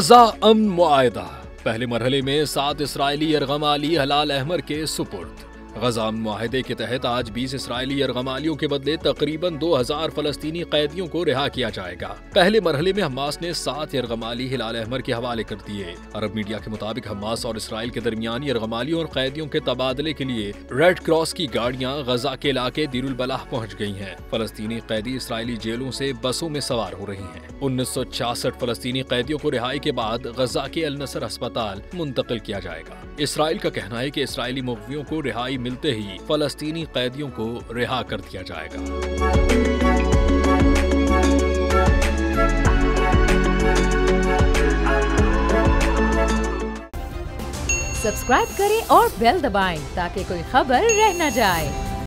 गजा अमन मुआहदा। पहले मरहले में 7 इसराइली यरगमाली हलाल अहमर के सुपुर्द। गजा अमन मुआहदे के तहत आज 20 इसराइली यरगमालियों के बदले तकरीबन 2000 फलस्तीनी कैदियों को रिहा किया जाएगा। पहले मरहले में हमास ने 7 यरगमाली हिलाल अहमर के हवाले कर दिए। अरब मीडिया के मुताबिक हमास और इसराइल के दरमियान यरगमालियों और कैदियों के तबादले के लिए रेड क्रॉस की गाड़ियां गजा के इलाके दीरुल बलाह पहुँच गयी हैं। फलस्तीनी कैदी इसराइली जेलों से बसों में सवार हो रही हैं। 1966 फलस्तीनी कैदियों को रिहाई के बाद गजा के अल नसर अस्पताल मुंतकिल किया जाएगा। इसराइल का कहना है कि इसराइली मुग़वियों को रिहाई मिलते ही फलस्तीनी कैदियों को रिहा कर दिया जाएगा। सब्सक्राइब करें और बेल दबाएं ताकि कोई खबर रह न जाए।